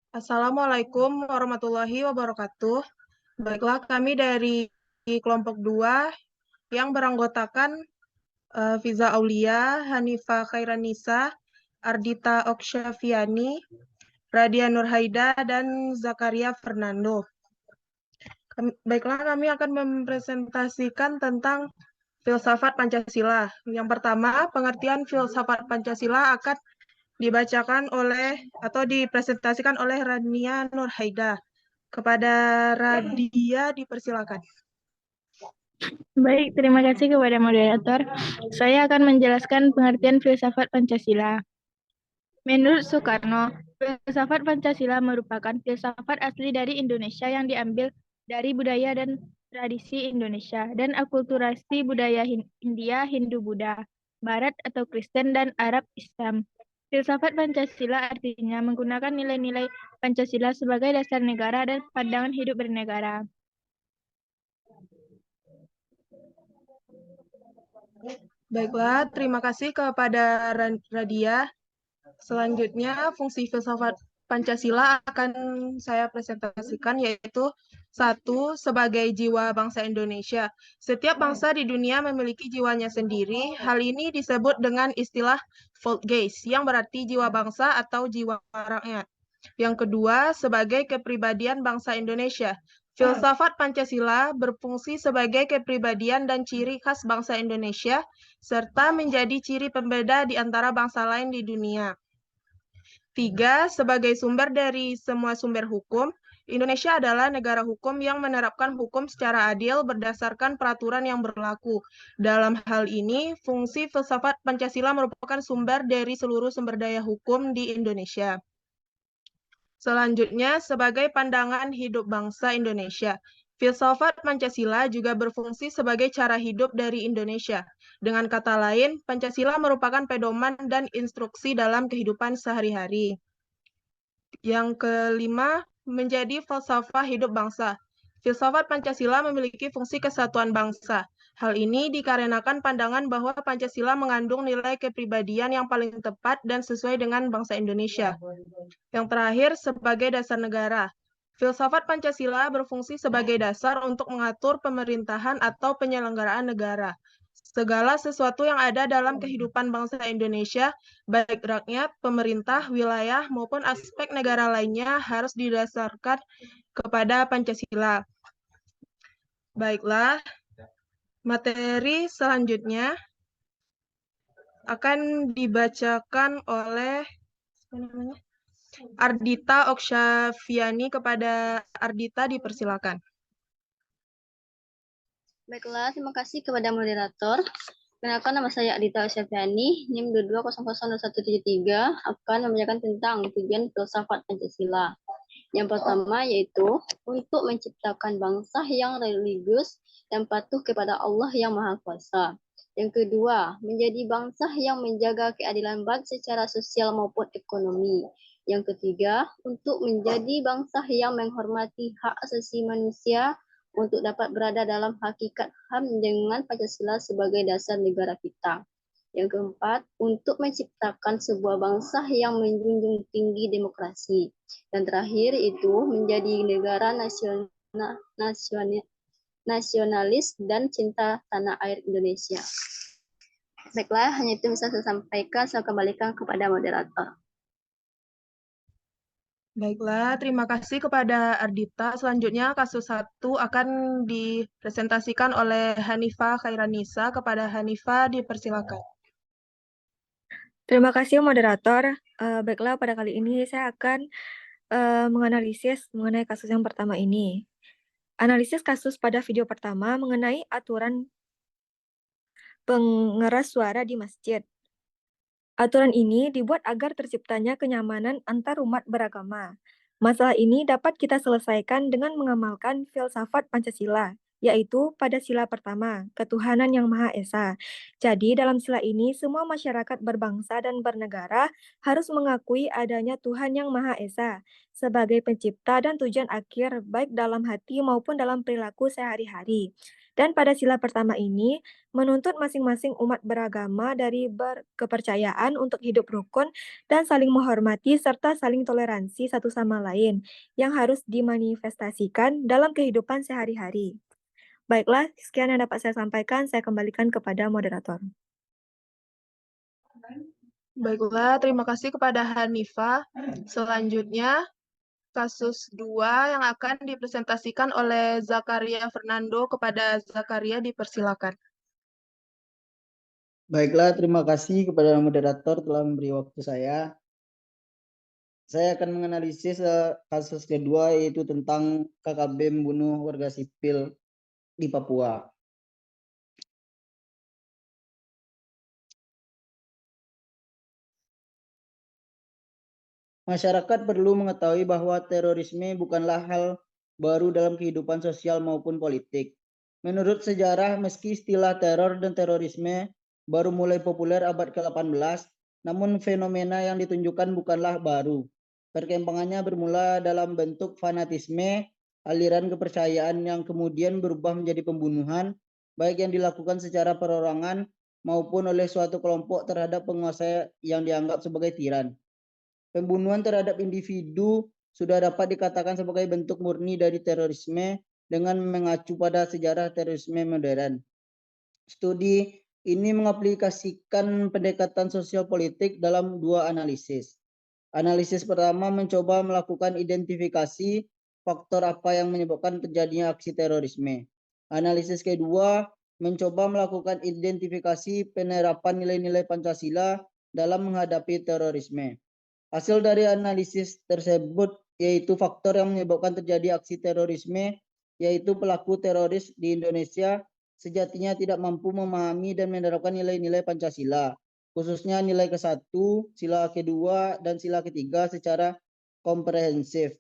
Assalamualaikum warahmatullahi wabarakatuh. Baiklah, kami dari kelompok 2 yang beranggotakan Fiza Aulia, Hanifa Khairanisa, Ardita Oksyafiani, Radia Nurhaida, dan Zakaria Fernando. Baiklah, kami akan mempresentasikan tentang filsafat Pancasila. Yang pertama, pengertian filsafat Pancasila akan dibacakan oleh atau dipresentasikan oleh Rania Nurhaida. Kepada Radia dipersilakan. Baik, terima kasih kepada moderator. Saya akan menjelaskan pengertian filsafat Pancasila. Menurut Soekarno, filsafat Pancasila merupakan filsafat asli dari Indonesia yang diambil dari budaya dan tradisi Indonesia dan akulturasi budaya India, Hindu-Buddha, Barat atau Kristen, dan Arab-Islam. Filsafat Pancasila artinya menggunakan nilai-nilai Pancasila sebagai dasar negara dan pandangan hidup bernegara. Baiklah, terima kasih kepada Radia. Selanjutnya, fungsi filsafat Pancasila akan saya presentasikan, yaitu satu, sebagai jiwa bangsa Indonesia. Setiap bangsa di dunia memiliki jiwanya sendiri. Hal ini disebut dengan istilah Volksgeist, yang berarti jiwa bangsa atau jiwa rakyat. Yang kedua, sebagai kepribadian bangsa Indonesia. Filsafat Pancasila berfungsi sebagai kepribadian dan ciri khas bangsa Indonesia, serta menjadi ciri pembeda di antara bangsa lain di dunia. Tiga, sebagai sumber dari semua sumber hukum, Indonesia adalah negara hukum yang menerapkan hukum secara adil berdasarkan peraturan yang berlaku. Dalam hal ini, fungsi filsafat Pancasila merupakan sumber dari seluruh sumber daya hukum di Indonesia. Selanjutnya, sebagai pandangan hidup bangsa Indonesia, filsafat Pancasila juga berfungsi sebagai cara hidup dari Indonesia. Dengan kata lain, Pancasila merupakan pedoman dan instruksi dalam kehidupan sehari-hari. Yang kelima, menjadi falsafah hidup bangsa. Filsafat Pancasila memiliki fungsi kesatuan bangsa. Hal ini dikarenakan pandangan bahwa Pancasila mengandung nilai kepribadian yang paling tepat dan sesuai dengan bangsa Indonesia. Yang terakhir, sebagai dasar negara. Filsafat Pancasila berfungsi sebagai dasar untuk mengatur pemerintahan atau penyelenggaraan negara. Segala sesuatu yang ada dalam kehidupan bangsa Indonesia, baik rakyat, pemerintah, wilayah, maupun aspek negara lainnya harus didasarkan kepada Pancasila. Baiklah, materi selanjutnya akan dibacakan oleh Ardita Oksyafiani. Kepada Ardita dipersilakan. Baiklah, terima kasih kepada moderator. Perkenalkan, nama saya Adita Oksyafiani, NIM 22002173, akan membacakan tentang tujuan filsafat Pancasila. Yang pertama yaitu untuk menciptakan bangsa yang religius dan patuh kepada Allah yang Maha Kuasa. Yang kedua, menjadi bangsa yang menjaga keadilan baik secara sosial maupun ekonomi. Yang ketiga, untuk menjadi bangsa yang menghormati hak asasi manusia untuk dapat berada dalam hakikat HAM dengan Pancasila sebagai dasar negara kita. Yang keempat, untuk menciptakan sebuah bangsa yang menjunjung tinggi demokrasi. Dan terakhir itu menjadi negara nasionalis dan cinta tanah air Indonesia. Baiklah, hanya itu bisa saya sampaikan. Saya kembalikan kepada moderator. Baiklah, terima kasih kepada Ardita. Selanjutnya, kasus 1 akan dipresentasikan oleh Hanifa Khairanisa. Kepada Hanifa, dipersilakan. Terima kasih moderator. Baiklah, pada kali ini saya akan menganalisis mengenai kasus yang pertama ini. Analisis kasus pada video pertama mengenai aturan pengeras suara di masjid. Aturan ini dibuat agar terciptanya kenyamanan antar umat beragama. Masalah ini dapat kita selesaikan dengan mengamalkan filsafat Pancasila, yaitu pada sila pertama, ketuhanan yang Maha Esa. Jadi dalam sila ini semua masyarakat berbangsa dan bernegara harus mengakui adanya Tuhan yang Maha Esa sebagai pencipta dan tujuan akhir baik dalam hati maupun dalam perilaku sehari-hari. Dan pada sila pertama ini menuntut masing-masing umat beragama dari berkepercayaan untuk hidup rukun dan saling menghormati serta saling toleransi satu sama lain yang harus dimanifestasikan dalam kehidupan sehari-hari. Baiklah, sekian yang dapat saya sampaikan. Saya kembalikan kepada moderator. Baiklah, terima kasih kepada Hanifah. Selanjutnya, kasus 2 yang akan dipresentasikan oleh Zakaria Fernando. Kepada Zakaria dipersilakan. Baiklah, terima kasih kepada moderator telah memberi waktu saya. Saya akan menganalisis kasus kedua, yaitu tentang KKB membunuh warga sipil di Papua. Masyarakat perlu mengetahui bahwa terorisme bukanlah hal baru dalam kehidupan sosial maupun politik. Menurut sejarah, meski istilah teror dan terorisme baru mulai populer abad ke-18, namun fenomena yang ditunjukkan bukanlah baru. Perkembangannya bermula dalam bentuk fanatisme, aliran kepercayaan yang kemudian berubah menjadi pembunuhan, baik yang dilakukan secara perorangan maupun oleh suatu kelompok terhadap penguasa yang dianggap sebagai tiran. Pembunuhan terhadap individu sudah dapat dikatakan sebagai bentuk murni dari terorisme dengan mengacu pada sejarah terorisme modern. Studi ini mengaplikasikan pendekatan sosial politik dalam dua analisis. Analisis pertama mencoba melakukan identifikasi faktor apa yang menyebabkan terjadinya aksi terorisme. Analisis kedua mencoba melakukan identifikasi penerapan nilai-nilai Pancasila dalam menghadapi terorisme. Hasil dari analisis tersebut yaitu faktor yang menyebabkan terjadi aksi terorisme, yaitu pelaku teroris di Indonesia sejatinya tidak mampu memahami dan menerapkan nilai-nilai Pancasila, khususnya nilai ke-1, sila ke-2, dan sila ke-3 secara komprehensif.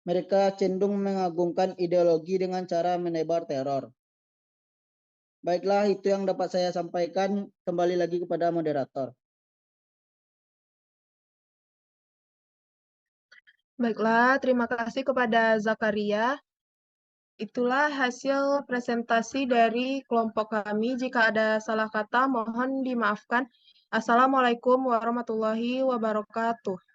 Mereka cenderung mengagungkan ideologi dengan cara menebar teror. Baiklah, itu yang dapat saya sampaikan. Kembali lagi kepada moderator. Baiklah, terima kasih kepada Zakaria. Itulah hasil presentasi dari kelompok kami. Jika ada salah kata, mohon dimaafkan. Assalamualaikum warahmatullahi wabarakatuh.